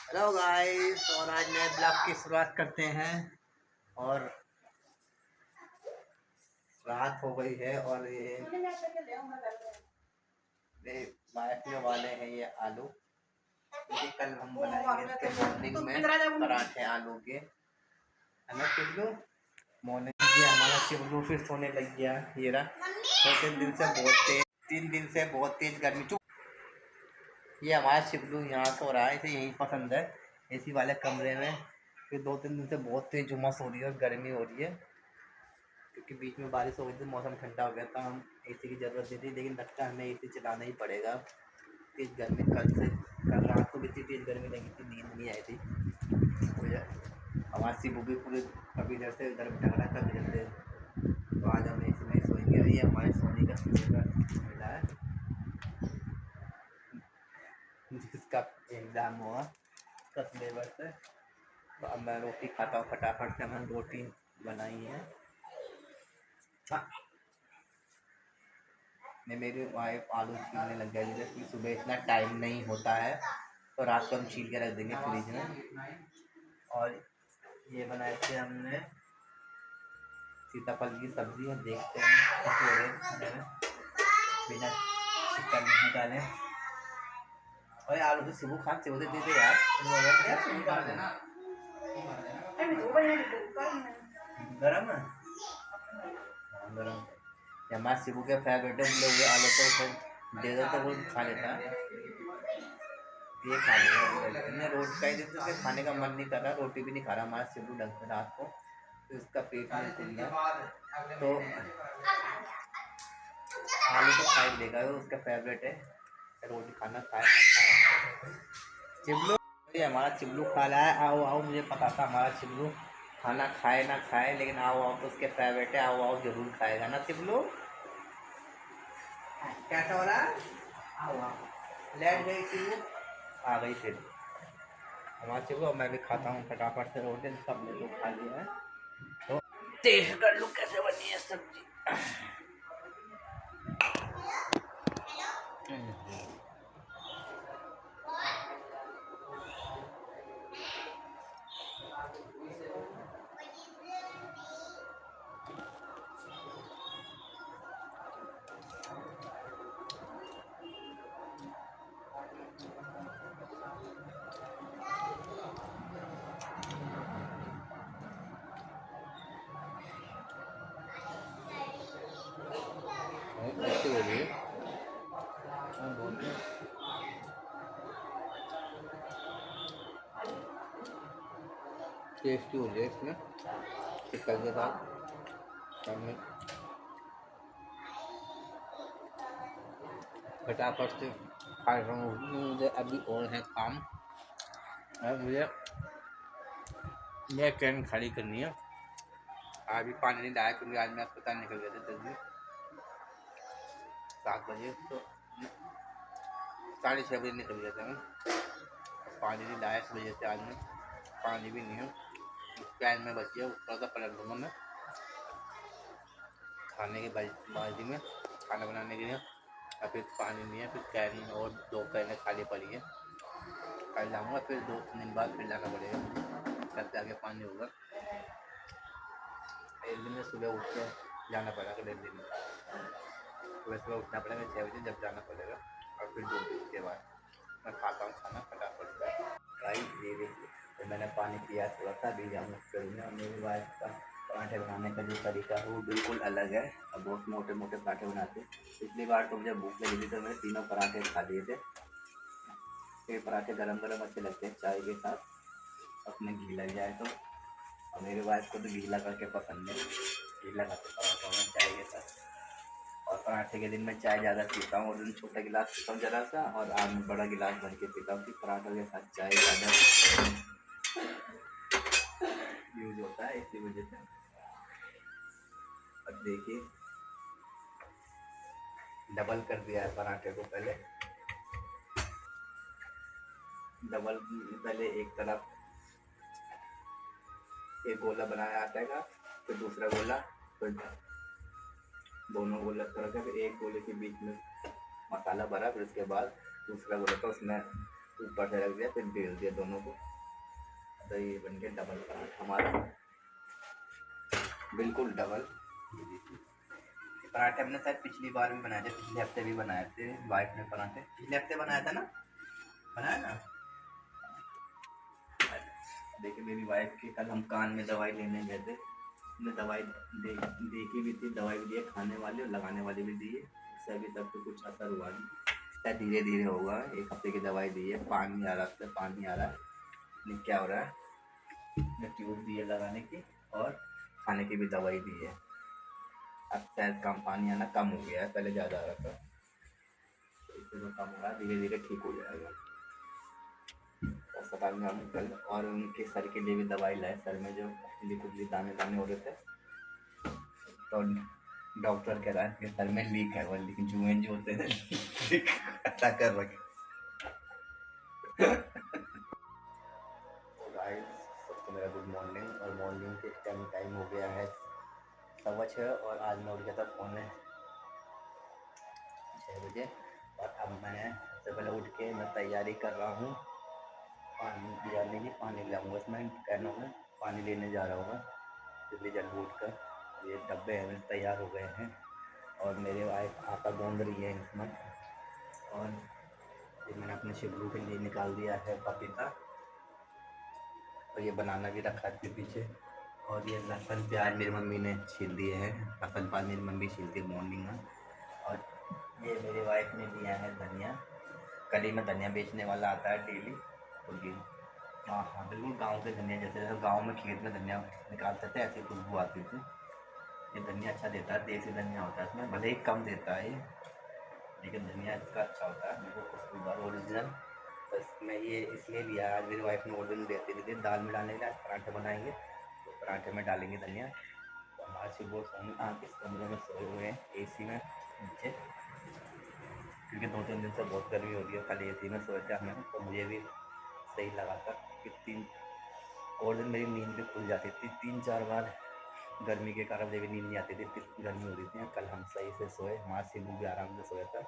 Hello guys, और आज नए ब्लॉग की शुरुआत करते हैं। और रात हो गई है और ये बांटने वाले हैं ये आलू, क्योंकि कल हम बनाएंगे इसके मॉर्निंग में पराठे आलू के, है ना चिल्लू। मॉर्निंग ये हमारा चिल्लू फिर सोने लग गया। ये रहा, 3 दिन से बहुत तेज गर्मी। ये हमारा शिवलू यहाँ सो रहा है, इसे यही पसंद है, एसी वाले कमरे में। फिर 2-3 दिन से बहुत तेज उमस हो रही है और गर्मी हो रही है, क्योंकि बीच में बारिश हो गई थी, मौसम ठंडा हो गया था। हम एसी की ज़रूरत नहीं थी, लेकिन लगता है हमें एसी चलाना ही पड़ेगा। तेज़ गर्मी कल रात को भी इतनी तेज़ गर्मी लगी थी, नींद नहीं आई थी। तो हमारी शिवू भी पूरे कभी इधर से उधर भटक रहा है, कभी इधर से। तो आज हम एसी में सोएंगे। ये हमारे सोने का मिला है, जिसका एग्ज़ाम हुआ उसका सिलेबस है। तो अब मैं रोटी खाता हूँ फटाफट से। मैंने रोटी बनाई है। हाँ, मेरी वाइफ आलू छीलने लग गया, जैसे कि सुबह इतना टाइम नहीं होता है, तो रात को हम छील के रख देंगे फ्रिज में। और ये बनाए थे हमने सीताफल की सब्जी, और देखते हैं कैसे हो रहे खाने में बिना चिकन निकाले। और आलू तो सिबू खा से दे दे यार, गरम है। हाँ, गरम। हमारे शिबू के फेवरेट है लोग आलू, तो फिर दे दो तो वो खा लेता है। ये खा लेगा, रोटी कई दिन से उसे खाने का मन नहीं कर रहा, रोटी भी नहीं खा रहा हमारा शिबू ढंग से रात को, तो इसका पेट नहीं खुल रहा। तो आलू तो खा ही लेगा, वो उसका फेवरेट है, रोटी खाना खाए ना खाए। चिबलू, ये हमारा चिबलू खा रहा है। आओ आओ, मुझे पता था हमारा चिबलू खाना खाए ना खाए, लेकिन आओ आओ तो उसके फेवरेट है। आओ आओ जरूर खाएगा ना चिबलू। कैसा हो रहा है? आओ आओ, लेट गई चिबलू, आ गई फिर हमारा चिबलू। और मैं भी खाता हूँ फटाफट से रोटी, सब लोग खा लिया है। तो टेस्ट कर लूँ कैसे बनी है सब्जी। कैसे हो रही है? टेस्टी हो रही है इसमें चिकन के साथ। मैं फटाफट से खा रहा हूँ, मुझे अभी और है काम। और मुझे ये ट्रेन खड़ी करनी है। अभी पानी नहीं लाया, क्योंकि आज मैं अस्पताल निकल गया था जल्दी 7 बजे, तो 6:30 बजे निकल गया था मैं। पानी नहीं लाया इस वजह से आज मैं, पानी भी नहीं है कैन में बच गया, थोड़ा सा पलट दूँगा मैं खाने के बाजी में, खाना बनाने के लिए। और फिर पानी नहीं है, फिर कैन और 2 कैनें खाली पड़ी है, कल जाऊँगा फिर 2-3 दिन बाद फिर जाना पड़ेगा, तब जाके पानी होगा। एक दिन में सुबह उठ के जाना पड़ेगा, अगले दिन सुबह सुबह उठना पड़ेगा 6 बजे, जब जाना पड़ेगा। और फिर 2 दिन के बाद मैं खाता हूँ खाना फटाफट से। भाई ये देखिए, तो मैंने पानी पिया थोड़ा सा, अभी जाऊँगा करूँगा। और मेरी वाइफ का पराठे बनाने का जो तरीका है वो बिल्कुल अलग है, और बहुत मोटे मोटे पराठे बनाते हैं। पिछली बार तो मुझे भूख लगी थी, तो मैंने 3 पराठे खा लिए थे। ये पराठे गरम गरम अच्छे लगते हैं चाय के साथ, अपने घी लग जाए तो। और मेरी वाइफ को तो गीला करके पसंद है, गीला खाते पराठा में चाय के साथ। और पराठे के दिन मैं चाय ज़्यादा पीता हूँ, और दिन छोटा गिलास पीता हूँ ज़रा सा, और आज मैं बड़ा गिलास भर के पीता हूँ, कि पराठों के साथ चाय ज़्यादा यूज होता है, इसी वजह से। अब देखिए, डबल कर दिया है पराठे को, पहले एक तरफ एक गोला बनाया आता है, फिर दूसरा गोला, फिर दोनों गोला तरह के, फिर एक गोले के बीच में मसाला भरा, फिर उसके बाद दूसरा गोला, तो उसमें ऊपर से रख दिया, फिर बेल दिया दोनों को। तो ये बन गया डबल पराठा हमारा, बिल्कुल डबल। ये देखिए, ये पराठे हमने शायद पिछली बार भी बनाए थे, पिछले हफ्ते भी बनाए थे वाइफ ने पराठे, पिछले हफ्ते बनाया था ना, बनाया ना। देखिए मेरी वाइफ के कल हम कान में दवाई लेने गए थे, हमने दवाई देखी भी थी, दवाई भी दी है, खाने वाली और लगाने वाली भी दी है। इससे अभी तक तो कुछ असर हुआ नहीं, शायद धीरे धीरे होगा। 1 हफ्ते की दवाई दी है, पानी आ रहा है, पानी आ रहा है, नहीं क्या हो रहा है, ट्यूब दी है लगाने की, और खाने की भी दवाई दी है। अब शायद कम पानी आना कम हो गया है, पहले ज़्यादा आ रहा था, तो इससे जो कम हो रहा है धीरे धीरे ठीक हो जाएगा। अस्पताल में हम कल और उनके सर के लिए भी दवाई लाए, सर में जो कुछ दाने दाने हो रहे थे, तो डॉक्टर कह रहा है कि सर में लीक है, वो लेकिन जुए जो होते हैं लीक ऐसा कर रखे। तो गाइस सबको मेरा गुड मॉर्निंग, और मॉर्निंग के टाइम हो गया है 6:15, और आज मैं उठ गया था 5:45 बजे। और अब मैं सबसे पहले उठ के मैं तैयारी कर रहा हूँ पानी डालने की, पानी लाऊंगा, इसमें कहना में पानी लेने जा रहा हूँ जल्दी जल्दी उठ कर। ये डब्बे हैं तैयार हो गए हैं, और मेरे वाइफ आटा गूंद रही है इसमें, और ये मैंने अपने शिबलू के लिए निकाल दिया है पपीता, और ये बनाना भी रखा है इसके पीछे। और ये लहसुन प्याज मेरी मम्मी ने छील दिए हैं, लहसुन प्याज मेरी मम्मी छीलती है मॉर्निंग में। और ये मेरी वाइफ ने दिया है धनिया, कली में धनिया बेचने वाला आता है डेली, तो ये हाँ हाँ बिल्कुल गाँव के धनिया, जैसे गाँव में खेत में धनिया निकालते थे ऐसी खुशबू आती थी। ये धनिया अच्छा देता है, देसी धनिया होता है इसमें, भले ही कम देता है ये, लेकिन धनिया इसका अच्छा होता है, बिल्कुल खुशबूदार ओरिजिनल। तो इसमें ये इसलिए लिया, आज मेरी वाइफ ने ऑर्डर देती थी दाल में डालने के लिए, आज पराठे बनाएंगे तो पराठे में डालेंगे धनिया। तो हमारे से वो सोने आप इस कमरे में सोए हुए हैं AC में नीचे, क्योंकि 2-3 दिन से बहुत गर्मी हो रही है, कल AC में सोए थे हमें, तो मुझे भी सही लगा था कि 3 और दिन मेरी नींद भी खुल जाती थी, 3-4 बार गर्मी के कारण मुझे भी नींद नहीं आती थी, इतनी गर्मी हो रही थी। कल हम सही से सोए, हमारा सिबू भी आराम से सोया था,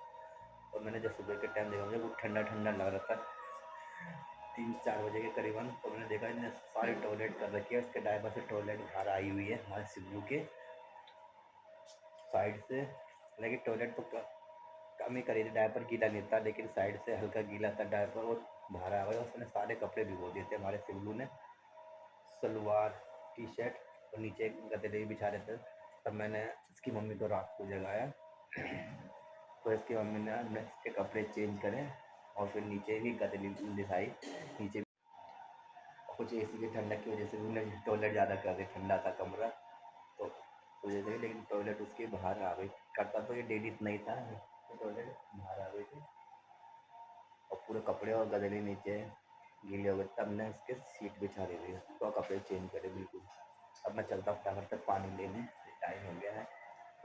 और मैंने जब सुबह के टाइम देखा मुझे बहुत ठंडा ठंडा लग रहा था 3-4 बजे के करीबन, तो मैंने देखा इतने सारे टॉयलेट कर रखी है, उसके डायपर से टॉयलेट बाहर आई हुई है हमारे सिबलू के साइड से, लेकिन टॉयलेट तो कम ही करी थी, डायपर गीला नहीं था, लेकिन साइड से हल्का गीला था डायपर, और बाहर आ गया, उसने सारे कपड़े भिगो दिए थे हमारे सिबलू ने, सलवार T-शर्ट, और नीचे गद्दे भी बिछा रहे थे। तब मैंने इसकी मम्मी को रात को जगाया, तो इसकी मम्मी ने इसके कपड़े चेंज करे, और फिर नीचे भी गद्दे बिछाई, नीचे कुछ AC की ठंडक की वजह से भी टॉयलेट ज़्यादा कर दी, ठंडा था कमरा, तो वजह से, लेकिन टॉयलेट उसके बाहर आ गई, करता तो ये डेली इतना ही था, तो टॉयलेट बाहर आ गई थी, और पूरे कपड़े और गदले नीचे गीले हो गए, तब ने इसके सीट बिछा दी थी, तो कपड़े चेंज करे बिल्कुल। अब मैं चलता हूँ फटाफट से पानी लेने, टाइम हो गया है,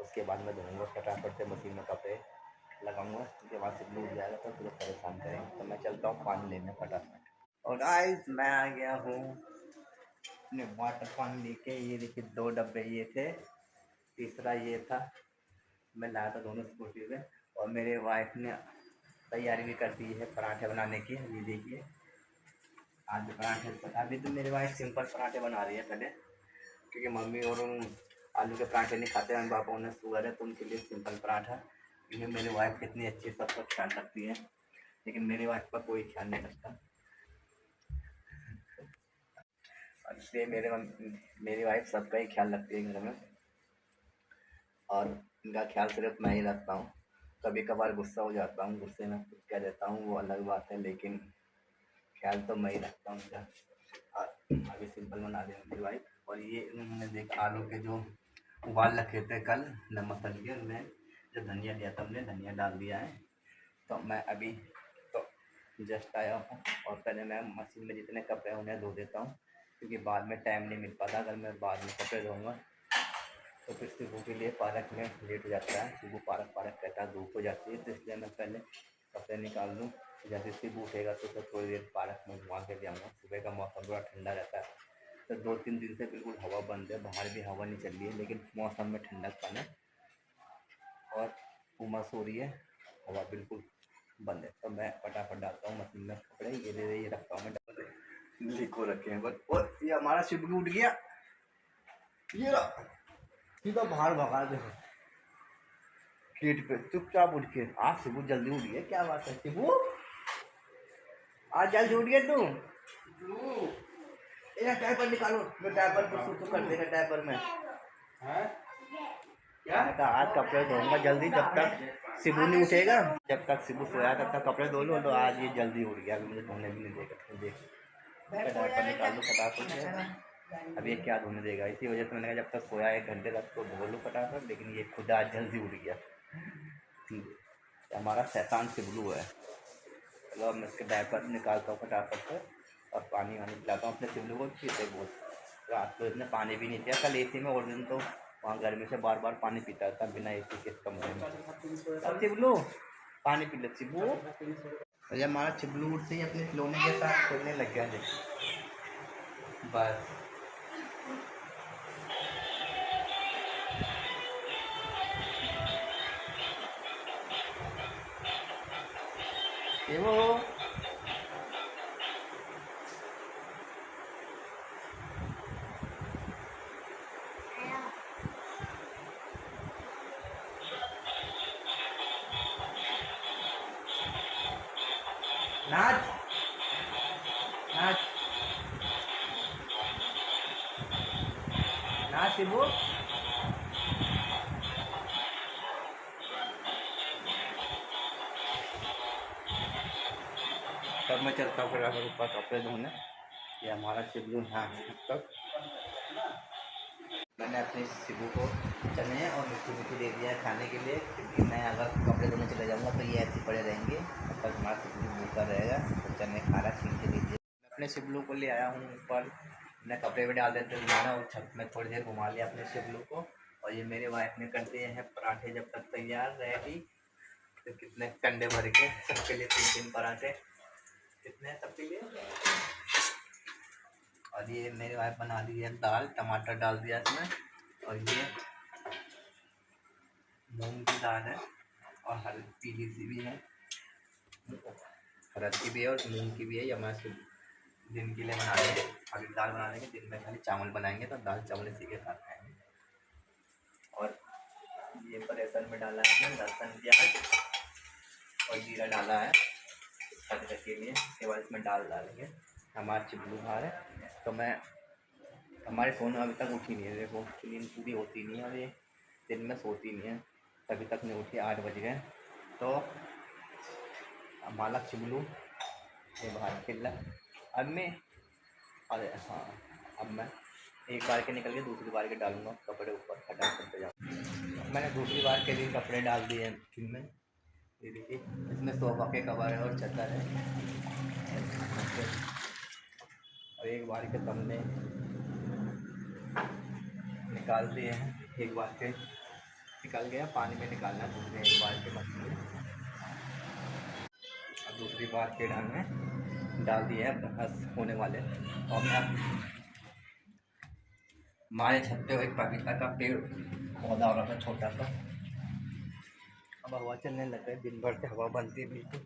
उसके बाद मैं धोऊँगा फटाफट से, मशीन में कपड़े लगाऊंगा, उसके बाद से डूब जाएगा तो पूरा परेशान करेंगे, तो मैं चलता हूँ पानी लेने फटाफट। और गाइस मैं आ गया हूँ अपने वाटर पानी लेके, ये देखिए 2 डब्बे ये थे, तीसरा ये था, मैं लाया था दोनों स्कूटी पे, और मेरे वाइफ ने तैयारी भी कर दी है पराठे बनाने की, ये देखिए आज पराठे, अभी तो मेरी वाइफ सिंपल पराठे बना रही है पहले, क्योंकि मम्मी और आलू के पराठे नहीं खाते हैं, पापा उन्हें शुगर है, तो उनके लिए सिंपल पराठा, क्योंकि मेरी वाइफ कितनी अच्छी सबका ख्याल रखती है, लेकिन मेरी वाइफ का कोई ख्याल नहीं रखता, इसलिए मेरी वाइफ सबका ही ख्याल रखती है घर में, और इनका ख्याल सिर्फ मैं ही रखता हूँ। कभी कभार गुस्सा हो जाता हूँ, गुस्से में कुछ कह देता हूँ, वो अलग बात है, लेकिन ख्याल तो मैं ही रखता हूँ उनका। और अभी सिंपल बना रही मेरी वाइफ, और ये उन्होंने देखा आलू के जो उबाल रखे थे कल नमक डाल के, उनमें जो धनिया लिया था हमने धनिया डाल दिया है, तो मैं अभी तो जस्ट आया हूँ, और पहले मैं मशीन में जितने कपड़े हैं उन्हें धो देता हूँ, क्योंकि बाद में टाइम नहीं मिल पाता, अगर मैं बाद में कपड़े धोऊँगा तो फिर सिबू के लिए पार्क में लेट हो जाता है, सिबू पार्क पार्क कहता है, धूप हो जाती है, तो इसलिए मैं पहले कपड़े निकाल लूँ, जैसे सिबू उठेगा तो थोड़ी देर पार्क में घुमा के ले आऊँगा। सुबह का मौसम थोड़ा ठंडा रहता है, तो 2-3 दिन से बिल्कुल हवा बंद है, बाहर भी हवा नहीं चल रही है, लेकिन मौसम में ठंडक कम है, और उमस हो रही है, हवा बिल्कुल बंद है। तो मैं फटाफट डालता हूँ मशीन में कपड़े, ये रखता हूँ मैं लिखो रखे हैं बस। और ये हमारा शिबलू उठ गया, ये रहा सीधा बाहर भगा दे गेट पे चुपचाप उठ के। आज शिबू जल्दी उठ गया, क्या बात है शिबू, आज जल्दी उठ गया तू। डायपर निकालो, मैं डायपर को सूसू कर देगा डायपर में। क्या आज कपड़े धोऊंगा जल्दी, जब तक शिबू नहीं उठेगा, जब तक शिबू सोया तब तक कपड़े धो लो। तो आज ये जल्दी उठ गया, अभी मुझे धोने भी नहीं देगा। देख डायपर निकाल लो फटाफट से, अब ये क्या धोने देगा। इसी वजह से मैंने कहा जब तक सोया 1 घंटे तक तो धो लो फटाफट, लेकिन ये खुद आज जल्दी उठ गया। हमारा शैतान शिबलू है। चलो मैं इसके डायपर निकालता हूँ फटाफट से और पानी वानी पिलाता हूँ अपने शिबलू को। पीते बहुत रात को इसने पानी भी नहीं पिया कल एसी में, और दिन तो वहाँ गर्मी से बार बार पानी पीता था बिना एसी के कमरे में। शिबलू पानी पी ले शिबू। और ये हमारा शिबलू उठ से ही अपने खिलौने के साथ खेलने लग गया है बस। ये वो नाच नाच नाच शिबू। तब मैं चलता हूँ फिर ऊपर कपड़े धोने। ये हमारा शिबलू यहाँ तक मैंने अपने शिबू को चने और मिट्टी मिट्टी दे दिया है खाने के लिए, क्योंकि मैं अगर कपड़े धोने चले जाऊँगा तो ये ऐसे पड़े रहेंगे, तब तक हमारा शिबलू भूखा रहेगा। तो चने खा रहा छीन के दीजिए। मैं अपने शिबलू को ले आया हूँ ऊपर, मैंने कपड़े भी डाल देते घुमाना और छत में थोड़ी देर घुमा लिया अपने शिबलू को। और ये मेरे वाइफ ने कर दिए हैं पराठे जब तक तैयार रहेगी। तो कितने कंडे भर के सबके लिए 3-3 पराठे, कितने सबके लिए। और ये मेरे वाइफ बना दी है दाल, टमाटर डाल दिया इसमें, और ये मूंग की दाल है और हल्दी पीली सी भी है, हरद की भी है और मूंग की भी है। ये हमारे दिन के लिए बना लेंगे, अभी दाल बना लेंगे, दिन में खाली चावल बनाएंगे तो दाल चावल इसी के साथ खाएंगे। और ये प्रेशर में डाला है लहसुन प्याज और जीरा डाला है तड़के के लिए, उसके बाद इसमें दाल डालेंगे। हमारा चिबलू बाहर है, तो मैं हमारे सोना अभी तक उठी नहीं है, देखो नींद पूरी होती नहीं है और ये दिन में सोती नहीं है, अभी तक नहीं उठी। 8 बज गए। तो हमारा चिबलू ये बाहर खेल रहा है। अब मैं अरे हाँ, अब मैं एक बार के निकल के दूसरी बार के डालूंगा कपड़े ऊपर फटाफट से जाऊँ। मैंने दूसरी बार के भी कपड़े डाल दिए हैं इनमें, ये देखिए इसमें सोफा के कवर है और चादर है। और एक बार के तमने निकाल दिए हैं, एक बार के निकल गया, पानी में निकालना दूसरे एक बार के मछली। अब दूसरी बार के ढंग में डाल दिए हैं बस होने वाले। और मैं हमारे छत पे एक पपीता का पेड़ पौधा हो रहा था छोटा सा, अब हवा चलने लग गई। दिन भर से हवा बनती है बिल्कुल,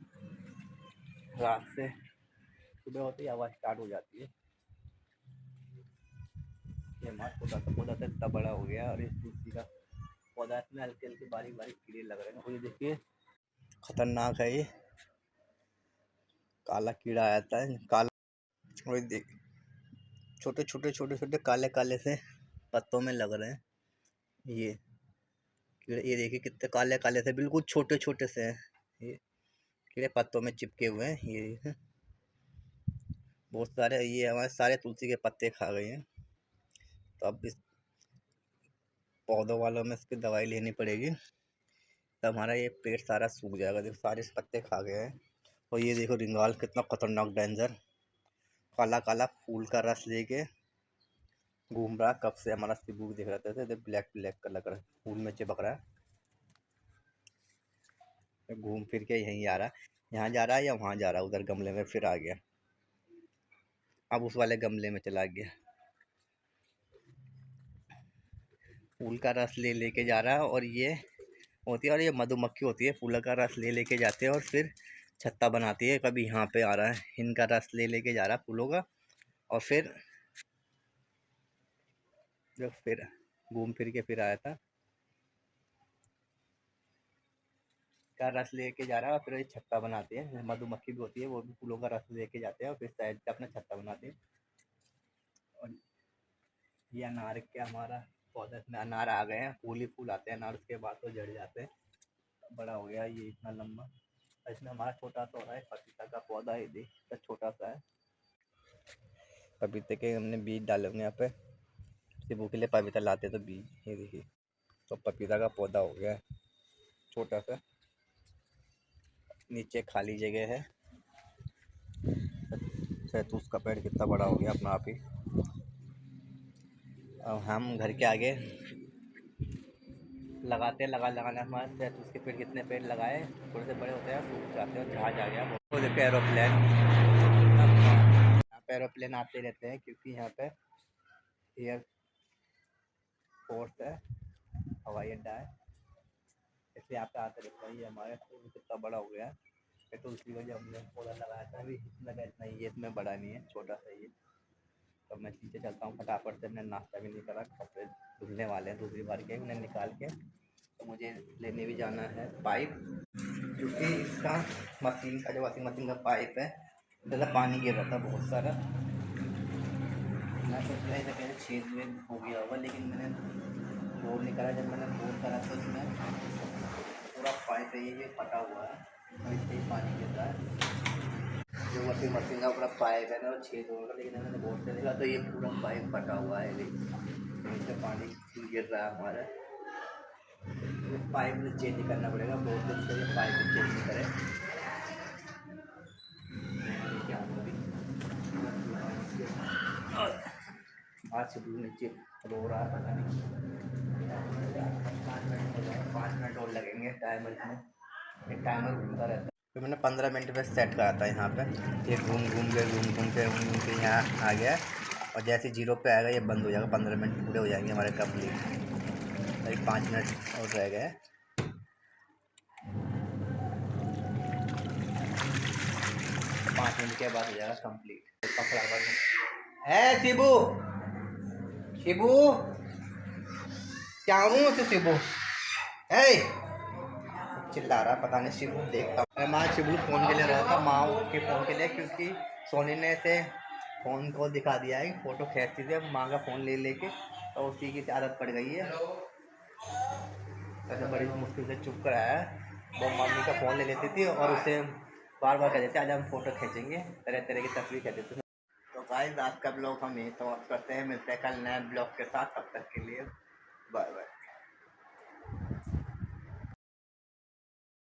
रात से सुबह होते ही हवा स्टार्ट हो जाती है। ये हमारा पौधा तो इतना बड़ा हो गया और इस तुलसी का पौधा इसमें हल्के हल्के बारीक बारीक कीड़े लग रहे हैं। और ये देखिए खतरनाक है, ये काला कीड़ा आता है काला, और देख छोटे छोटे छोटे छोटे काले काले से पत्तों में लग रहे हैं ये कीड़े। ये देखिए कितने काले काले से बिल्कुल छोटे छोटे से हैं ये कीड़े, पत्तों में चिपके हुए हैं। ये बहुत सारे, ये हमारे सारे तुलसी के पत्ते खा गए हैं। तो अब इस पौधों वालों में इसकी दवाई लेनी पड़ेगी, तो हमारा ये पेड़ सारा सूख जाएगा। देखो सारे पत्ते खा गए हैं। और ये देखो रिंगाल कितना खतरनाक डेंजर काला काला फूल का रस लेके घूम रहा। कब से हमारा शिबू दिख रहा था, ब्लैक ब्लैक कलर का फूल में चिपक रहा है, घूम फिर के यहीं आ रहा है, यहाँ जा रहा है या वहाँ जा रहा है, उधर गमले में फिर आ गया, अब उस वाले गमले में चला गया। फूल का रस ले लेके जा रहा है, और ये होती है, और ये मधुमक्खी होती है, फूल का रस ले लेके जाते हैं और फिर छत्ता बनाती है। कभी यहाँ पे आ रहा है, इनका रस ले लेके जा रहा है फूलों का, और फिर जब फिर घूम फिर के फिर आया था, का रस लेके जा रहा है और फिर ये छत्ता बनाती है। मधुमक्खी भी होती है, वो भी फूलों का रस लेके जाते हैं और फिर साइड से अपना छत्ता बनाते हैं। और ये अनार के हमारा पौधा, इसमें अनार आ गए हैं, फूल ही फूल आते हैं अनार, उसके बाद तो झड़ जाते हैं। बड़ा हो गया ये इतना लंबा। इसमें हमारा छोटा सा हो रहा है पपीता का पौधा, ये देख छोटा सा है। पपीते के हमने बीज डाले होंगे यहाँ पे, सिबू के लिए पपीता लाते तो बीज, ये देखिए। तो पपीता का पौधा हो गया है छोटा सा। नीचे खाली जगह है, शहतूत का पेड़ कितना बड़ा हो गया अपना आप ही। अब हम घर के आगे लगाते लगाने हमारे शहतूत के पेड़, कितने पेड़ लगाए, थोड़े से बड़े होते हैं, सूख जाते हैं, जहाज आ गया। वो देखो एरोप्लेन, यहाँ पे एरोप्लेन आते रहते हैं क्योंकि यहाँ पे एयर फोर्स है, हवाई अड्डा है, इसलिए यहाँ पे आते रहते हैं। ये हमारे फूल कितना बड़ा हो गया है, तो उसकी वजह हमने पौधा लगाया था, अभी इतना ही है, इसमें बड़ा नहीं है, छोटा सा ही है। तो मैं नीचे चलता हूँ फटाफट से, मैंने नाश्ता भी नहीं करा, कपड़े धुलने वाले हैं दूसरी बार के, उन्हें निकाल के। तो मुझे लेने भी जाना है पाइप, क्योंकि इसका मशीन का, जो वॉशिंग मशीन का पाइप है, ज़्यादा पानी गिर रहा था बहुत सारा। मैं सोच रहा था कहीं छेद वेद हो गया होगा, लेकिन मैंने बोर नहीं करा। जब मैंने बोर करा तो इसमें पूरा पाइप है, ये फटा हुआ है और इससे ही पानी गिर रहा है। जो वॉशिंग मशीन का पूरा पाइप है ना, वो छेद होगा, लेकिन मैंने बोर से देखा तो ये पूरा पाइप फटा हुआ है, इससे पानी गिर रहा है हमारा। पाइप में चेंज करना पड़ेगा, बहुत दिन से ये पाइप चेंज नहीं करे। आज से नीचे रो रहा है, पता नहीं 5 मिनट और लगेंगे टाइमर में, एक टाइमर घूमता रहता है। तो मैंने 15 मिनट में सेट करा था यहाँ पे, ये घूम घूम के यहाँ आ गया, और जैसे 0 पे आएगा ये बंद हो जाएगा। 15 मिनट पूरे हो जाएंगे हमारे कंप्लीट, अभी 5 मिनट और रह गए। 5 मिनट के बाद हो जाएगा कंप्लीट। है शिबू, शिबू क्या हूँ तो शिबू है, चिल्ला रहा, पता नहीं शिबू। देखता हूँ मैं शिबू फ़ोन के लिए रहा था, माँ के फ़ोन के लिए, क्योंकि सोनी ने से फ़ोन को दिखा दिया है, फ़ोटो खींचती थी, अब माँ का फ़ोन ले लेके, तो उसी की आदत पड़ गई है। ऐसे बड़ी मुश्किल से चुप कराया है। वो मम्मी का फ़ोन ले लेती थी और उसे बार बार कह देते आज हम फ़ोटो खींचेंगे, तरह तरह की तस्वीर कह देते थे। तो गाइस आज का ब्लॉग हम यही समाप्त करते हैं, मिलते हैं कल नए ब्लॉग के साथ, तब तक के लिए बाय बाय।